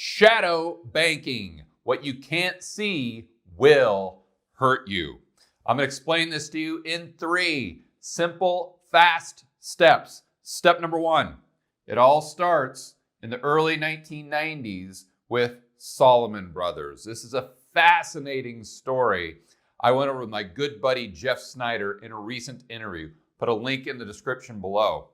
Shadow banking. What you can't see will hurt you. I'm going to explain this to you in 3 simple, fast steps. Step number 1. It all starts in the early 1990s with Salomon Brothers. This is a fascinating story. I went over with my good buddy Jeff Snyder in a recent interview. Put a link in the description below.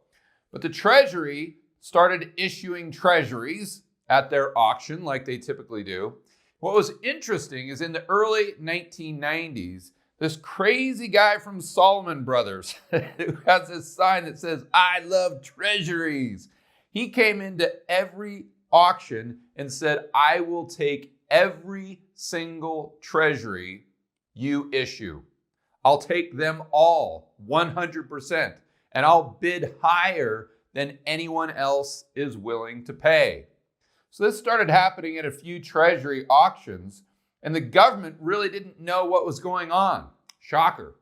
But the Treasury started issuing treasuries at their auction like they typically do. What was interesting is in the early 1990s, this crazy guy from Salomon Brothers who has this sign that says, "I love treasuries." He came into every auction and said, "I will take every single treasury you issue. I'll take them all 100%, and I'll bid higher than anyone else is willing to pay." So this started happening at a few treasury auctions, and the government really didn't know what was going on. Shocker.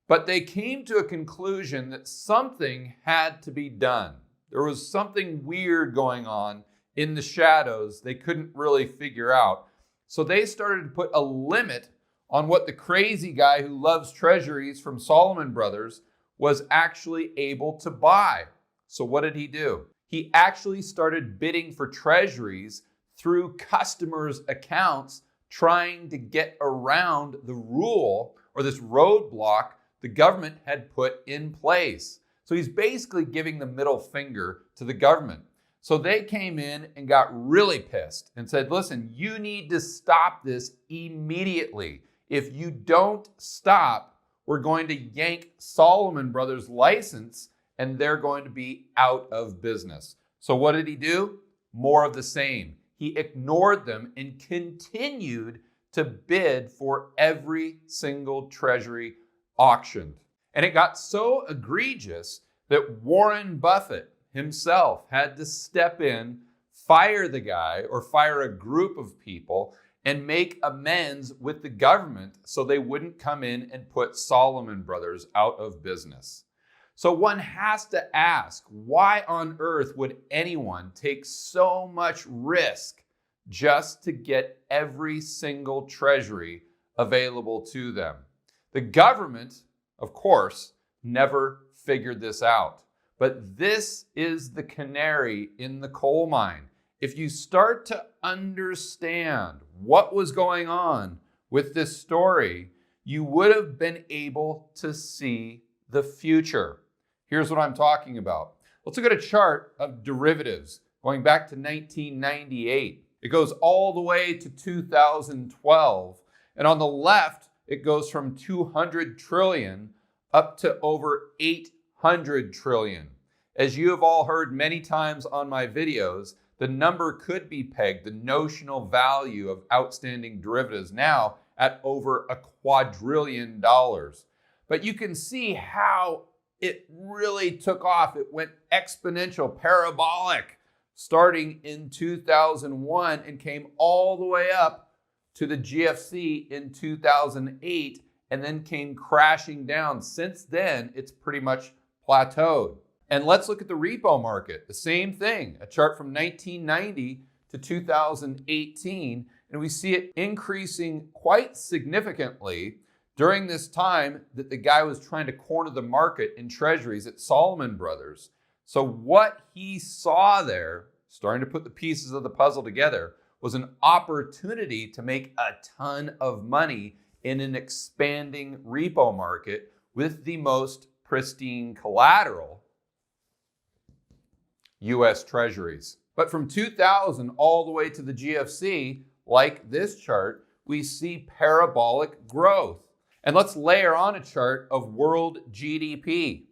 But they came to a conclusion that something had to be done. There was something weird going on in the shadows they couldn't really figure out. So they started to put a limit on what the crazy guy who loves treasuries from Salomon Brothers was actually able to buy. So what did he do? He actually started bidding for treasuries through customers' accounts, trying to get around the rule or this roadblock the government had put in place. So he's basically giving the middle finger to the government. So they came in and got really pissed and said, "Listen, you need to stop this immediately. If you don't stop, we're going to yank Salomon Brothers' license and they're going to be out of business." So what did he do? More of the same. He ignored them and continued to bid for every single treasury auctioned. And it got so egregious that Warren Buffett himself had to step in, fire the guy or fire a group of people, and make amends with the government so they wouldn't come in and put Salomon Brothers out of business. So one has to ask, why on earth would anyone take so much risk just to get every single treasury available to them? The government, of course, never figured this out. But this is the canary in the coal mine. If you start to understand what was going on with this story, you would have been able to see the future. Here's what I'm talking about. Let's look at a chart of derivatives going back to 1998. It goes all the way to 2012. And on the left, it goes from 200 trillion up to over 800 trillion. As you have all heard many times on my videos, the number could be pegged, the notional value of outstanding derivatives now at over $1 quadrillion. But you can see how it really took off. It went exponential, parabolic, starting in 2001 and came all the way up to the GFC in 2008 and then came crashing down. Since then, it's pretty much plateaued. And let's look at the repo market. The same thing, a chart from 1990 to 2018, and we see it increasing quite significantly during this time that the guy was trying to corner the market in treasuries at Salomon Brothers. So what he saw there, starting to put the pieces of the puzzle together, was an opportunity to make a ton of money in an expanding repo market with the most pristine collateral, US treasuries. But from 2000 all the way to the GFC, like this chart, we see parabolic growth. And let's layer on a chart of world GDP.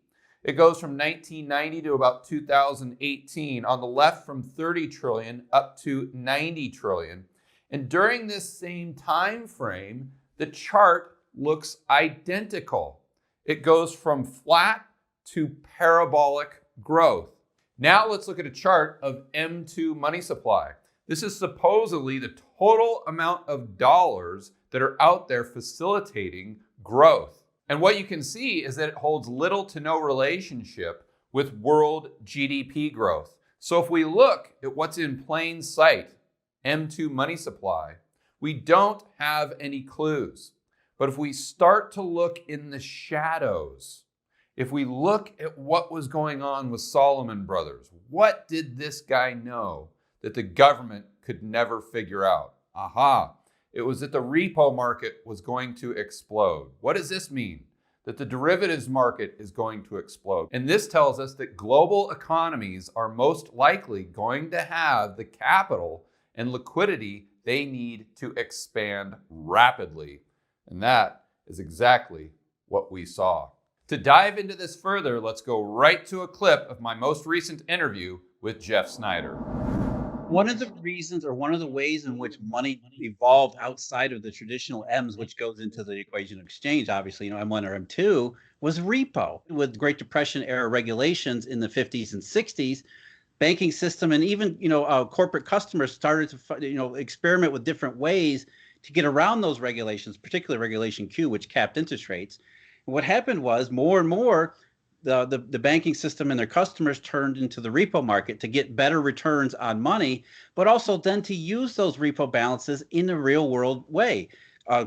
It goes from 1990 to about 2018. On the left, from 30 trillion up to 90 trillion. And during this same time frame, the chart looks identical. It goes from flat to parabolic growth. Now let's look at a chart of M2 money supply. This is supposedly the total amount of dollars that are out there facilitating growth. And what you can see is that it holds little to no relationship with world GDP growth. So if we look at what's in plain sight, M2 money supply, we don't have any clues. But if we start to look in the shadows, if we look at what was going on with Solomon Brothers, what did this guy know that the government could never figure out? Aha, it was that the repo market was going to explode. What does this mean? That the derivatives market is going to explode. And this tells us that global economies are most likely going to have the capital and liquidity they need to expand rapidly. And that is exactly what we saw. To dive into this further, let's go right to a clip of my most recent interview with Jeff Snyder. One of the reasons, or one of the ways in which money evolved outside of the traditional M's, which goes into the equation of exchange, obviously, M1 or M2, was repo. With Great Depression era regulations in the 50s and 60s, banking system and even corporate customers started to experiment with different ways to get around those regulations, particularly Regulation Q, which capped interest rates. And what happened was more and more the banking system and their customers turned into the repo market to get better returns on money, but also then to use those repo balances in a real world way.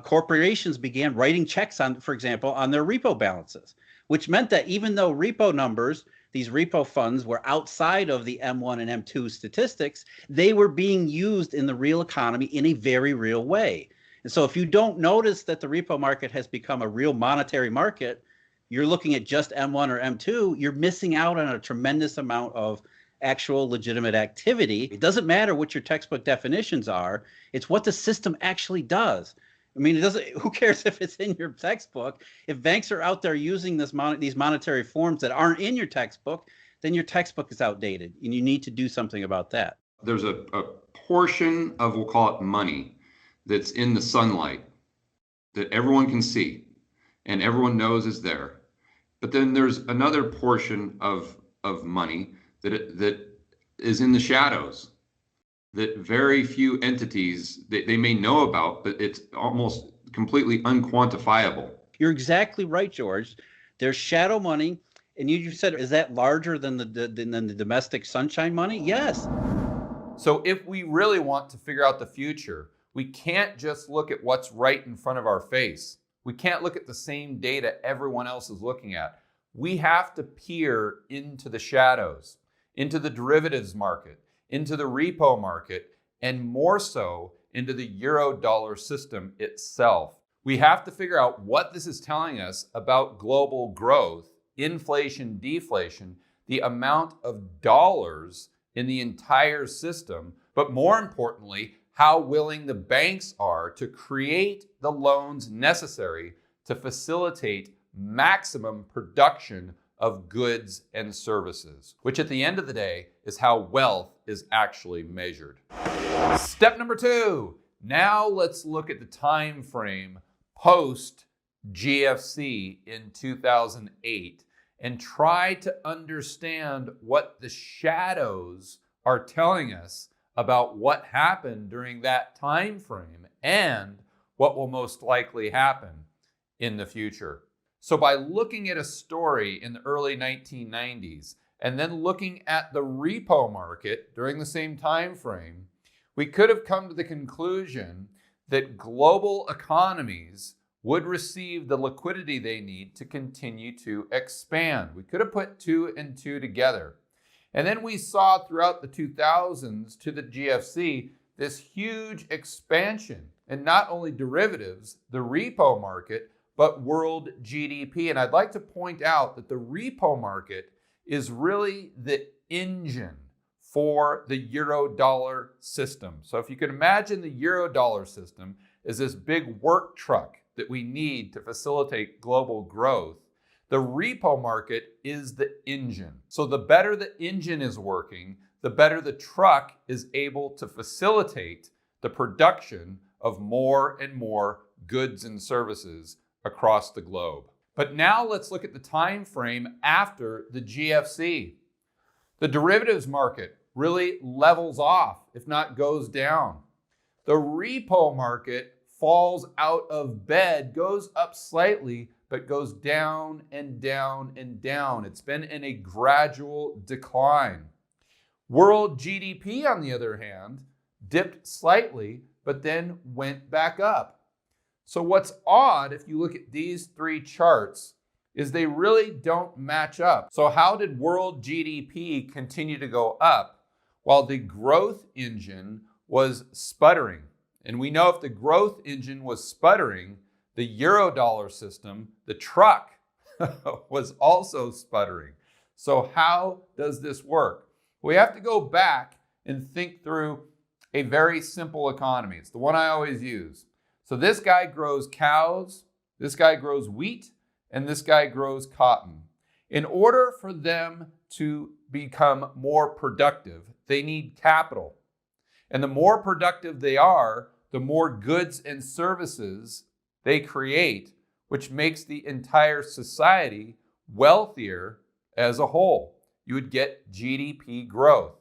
Corporations began writing checks on, for example, on their repo balances, which meant that even though repo numbers, these repo funds were outside of the M1 and M2 statistics, they were being used in the real economy in a very real way. And so if you don't notice that the repo market has become a real monetary market, you're looking at just M1 or M2, you're missing out on a tremendous amount of actual legitimate activity. It doesn't matter what your textbook definitions are, it's what the system actually does. I mean, who cares if it's in your textbook? If banks are out there using these monetary forms that aren't in your textbook, then your textbook is outdated and you need to do something about that. There's a portion of, we'll call it money, that's in the sunlight that everyone can see and everyone knows is there. But then there's another portion of money that is in the shadows that very few entities, they may know about, but it's almost completely unquantifiable. You're exactly right, George. There's shadow money. And you said, is that larger than the domestic sunshine money? Yes. So if we really want to figure out the future, we can't just look at what's right in front of our face. We can't look at the same data everyone else is looking at. We have to peer into the shadows, into the derivatives market, into the repo market, and more so into the Eurodollar system itself. We have to figure out what this is telling us about global growth, inflation, deflation, the amount of dollars in the entire system, but more importantly, how willing the banks are to create the loans necessary to facilitate maximum production of goods and services, which at the end of the day is how wealth is actually measured. Step number 2. Now let's look at the time frame post GFC in 2008 and try to understand what the shadows are telling us about what happened during that time frame and what will most likely happen in the future. So by looking at a story in the early 1990s and then looking at the repo market during the same time frame, we could have come to the conclusion that global economies would receive the liquidity they need to continue to expand. We could have put 2 and 2 together. And then we saw throughout the 2000s to the GFC this huge expansion in not only derivatives, the repo market, but world GDP. And I'd like to point out that the repo market is really the engine for the Eurodollar system. So if you can imagine the Eurodollar system as this big work truck that we need to facilitate global growth, the repo market is the engine. So the better the engine is working, the better the truck is able to facilitate the production of more and more goods and services across the globe. But now let's look at the time frame after the GFC. The derivatives market really levels off, if not goes down. The repo market falls out of bed, goes up slightly, but goes down and down and down. It's been in a gradual decline. World GDP, on the other hand, dipped slightly, but then went back up. So what's odd, if you look at these three charts, is they really don't match up. So how did world GDP continue to go up while the growth engine was sputtering? And we know if the growth engine was sputtering, the Eurodollar system, the truck, was also sputtering. So how does this work? We have to go back and think through a very simple economy. It's the one I always use. So this guy grows cows, this guy grows wheat, and this guy grows cotton. In order for them to become more productive, they need capital. And the more productive they are, the more goods and services they create, which makes the entire society wealthier as a whole. You would get GDP growth.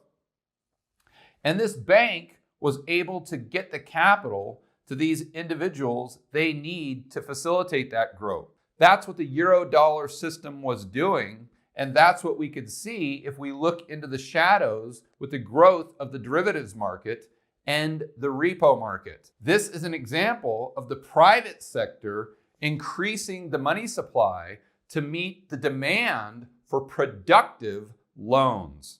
And this bank was able to get the capital to these individuals they need to facilitate that growth. That's what the Eurodollar system was doing, and that's what we could see if we look into the shadows with the growth of the derivatives market and the repo market. This is an example of the private sector increasing the money supply to meet the demand for productive loans.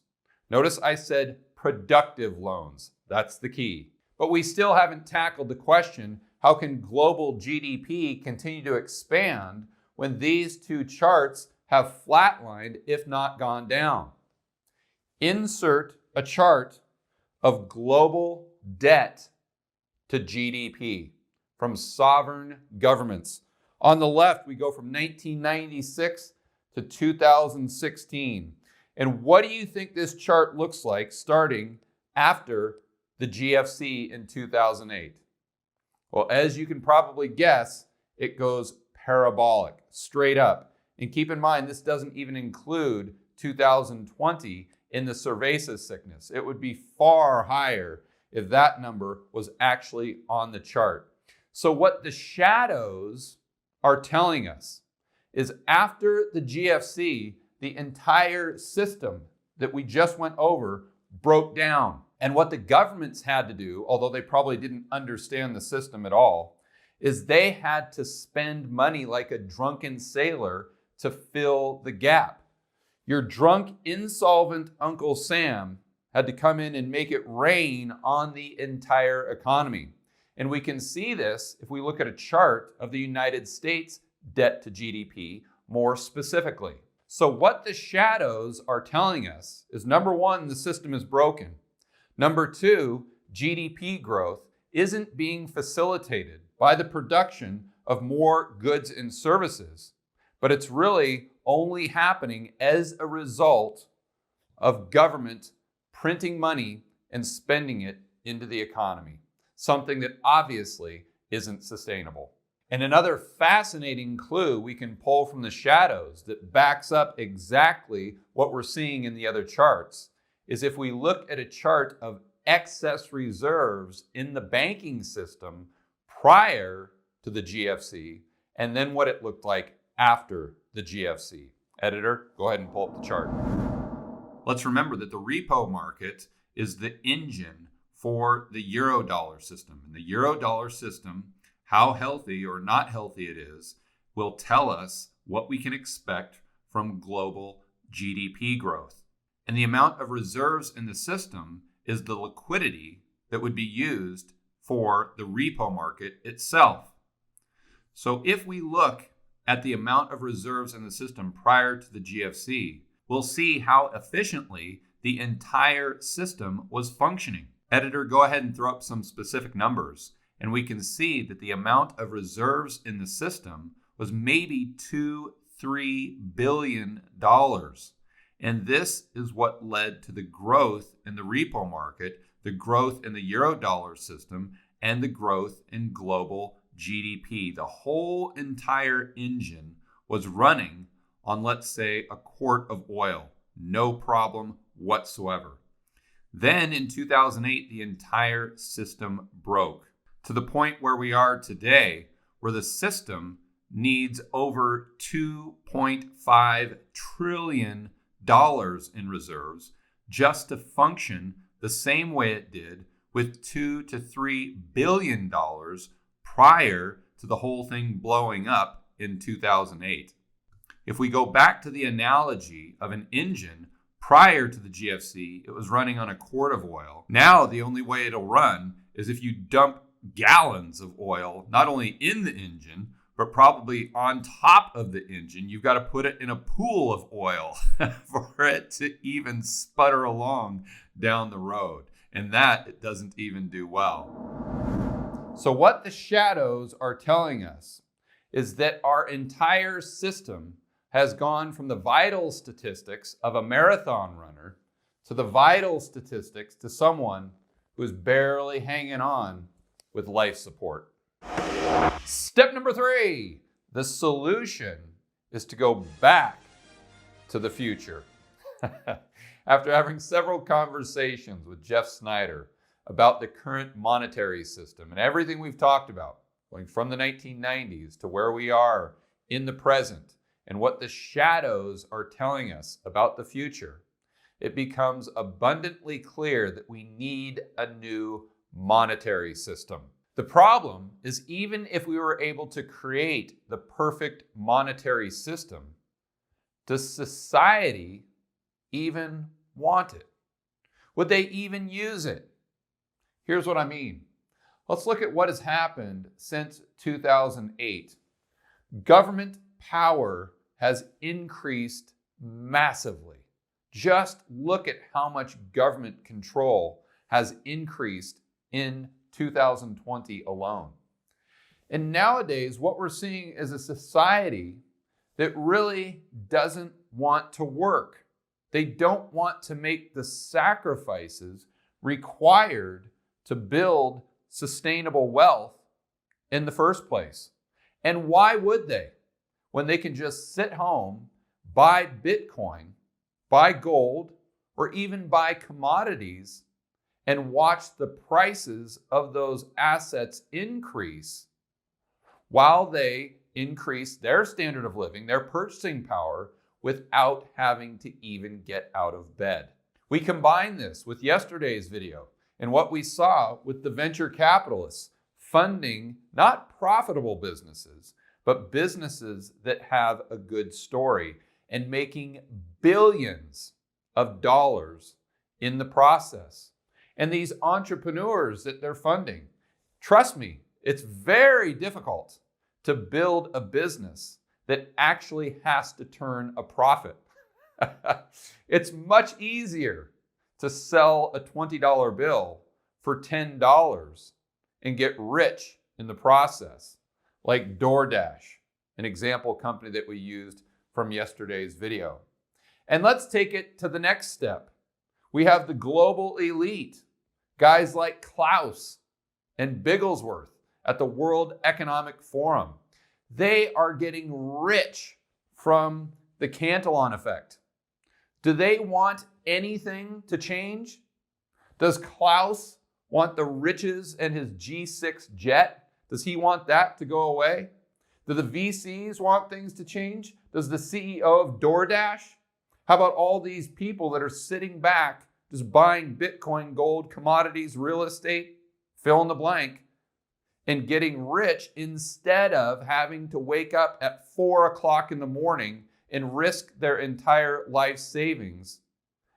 Notice I said productive loans. That's the key. But we still haven't tackled the question, how can global GDP continue to expand when these two charts have flatlined, if not gone down? Insert a chart of global debt to GDP from sovereign governments. On the left, we go from 1996 to 2016. And what do you think this chart looks like starting after the GFC in 2008? Well, as you can probably guess, it goes parabolic, straight up. And keep in mind, this doesn't even include 2020 in the cerveza sickness. It would be far higher if that number was actually on the chart. So what the shadows are telling us is after the GFC, the entire system that we just went over broke down. And what the governments had to do, although they probably didn't understand the system at all, is they had to spend money like a drunken sailor to fill the gap. Your drunk, insolvent Uncle Sam had to come in and make it rain on the entire economy. And we can see this if we look at a chart of the United States debt to GDP more specifically. So what the shadows are telling us is, number one, the system is broken. Number two, GDP growth isn't being facilitated by the production of more goods and services, but it's really only happening as a result of government printing money and spending it into the economy, something that obviously isn't sustainable. And another fascinating clue we can pull from the shadows that backs up exactly what we're seeing in the other charts is if we look at a chart of excess reserves in the banking system prior to the GFC and then what it looked like after the GFC. Editor, go ahead and pull up the chart. Let's remember that the repo market is the engine for the Eurodollar system. And the Eurodollar system, how healthy or not healthy it is, will tell us what we can expect from global GDP growth. And the amount of reserves in the system is the liquidity that would be used for the repo market itself. So if we look at the amount of reserves in the system prior to the GFC, we'll see how efficiently the entire system was functioning. Editor, go ahead and throw up some specific numbers, and we can see that the amount of reserves in the system was maybe $2-3 billion. And this is what led to the growth in the repo market, the growth in the Eurodollar system, and the growth in global GDP. The whole entire engine was running on, let's say, a quart of oil. No problem whatsoever. Then in 2008, the entire system broke to the point where we are today, where the system needs over $2.5 trillion in reserves just to function the same way it did with $2 to $3 billion prior to the whole thing blowing up in 2008. If we go back to the analogy of an engine, prior to the GFC, it was running on a quart of oil. Now the only way it'll run is if you dump gallons of oil, not only in the engine, but probably on top of the engine. You've got to put it in a pool of oil for it to even sputter along down the road. And that it doesn't even do well. So what the shadows are telling us is that our entire system has gone from the vital statistics of a marathon runner to the vital statistics to someone who's barely hanging on with life support. Step number 3, the solution is to go back to the future. After having several conversations with Jeff Snyder about the current monetary system and everything we've talked about, going from the 1990s to where we are in the present, and what the shadows are telling us about the future, it becomes abundantly clear that we need a new monetary system. The problem is, even if we were able to create the perfect monetary system, does society even want it? Would they even use it? Here's what I mean. Let's look at what has happened since 2008. Government power has increased massively. Just look at how much government control has increased in 2020 alone. And nowadays, what we're seeing is a society that really doesn't want to work. They don't want to make the sacrifices required to build sustainable wealth in the first place. And why would they? When they can just sit home, buy Bitcoin, buy gold, or even buy commodities and watch the prices of those assets increase while they increase their standard of living, their purchasing power, without having to even get out of bed. We combine this with yesterday's video and what we saw with the venture capitalists funding not profitable businesses, but businesses that have a good story and making billions of dollars in the process. And these entrepreneurs that they're funding, trust me, it's very difficult to build a business that actually has to turn a profit. It's much easier to sell a $20 bill for $10 and get rich in the process, like DoorDash, an example company that we used from yesterday's video. And let's take it to the next step. We have the global elite, guys like Klaus and Bigglesworth at the World Economic Forum. They are getting rich from the Cantillon effect. Do they want anything to change? Does Klaus want the riches and his G6 jet? Does he want that to go away? Do the VCs want things to change? Does the CEO of DoorDash? How about all these people that are sitting back just buying Bitcoin, gold, commodities, real estate, fill in the blank, and getting rich instead of having to wake up at 4 o'clock in the morning and risk their entire life savings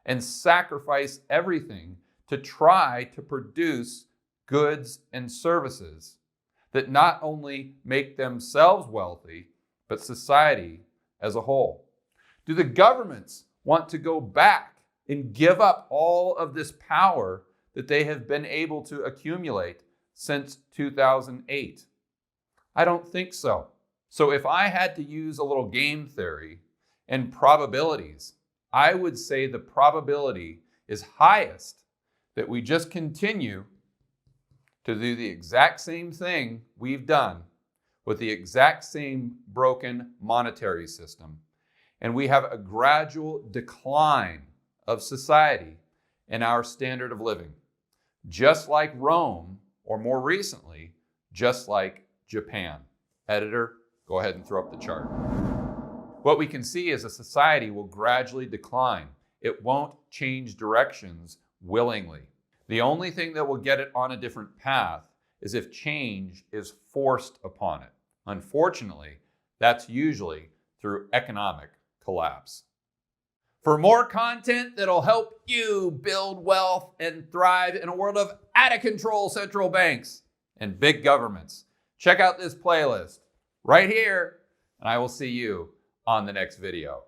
and sacrifice everything to try to produce goods and services that not only make themselves wealthy, but society as a whole? Do the governments want to go back and give up all of this power that they have been able to accumulate since 2008? I don't think so. So if I had to use a little game theory and probabilities, I would say the probability is highest that we just continue to do the exact same thing we've done with the exact same broken monetary system. And we have a gradual decline of society and our standard of living, just like Rome, or more recently, just like Japan. Editor, go ahead and throw up the chart. What we can see is a society will gradually decline. It won't change directions willingly. The only thing that will get it on a different path is if change is forced upon it. Unfortunately, that's usually through economic collapse. For more content that'll help you build wealth and thrive in a world of out-of-control central banks and big governments, check out this playlist right here, and I will see you on the next video.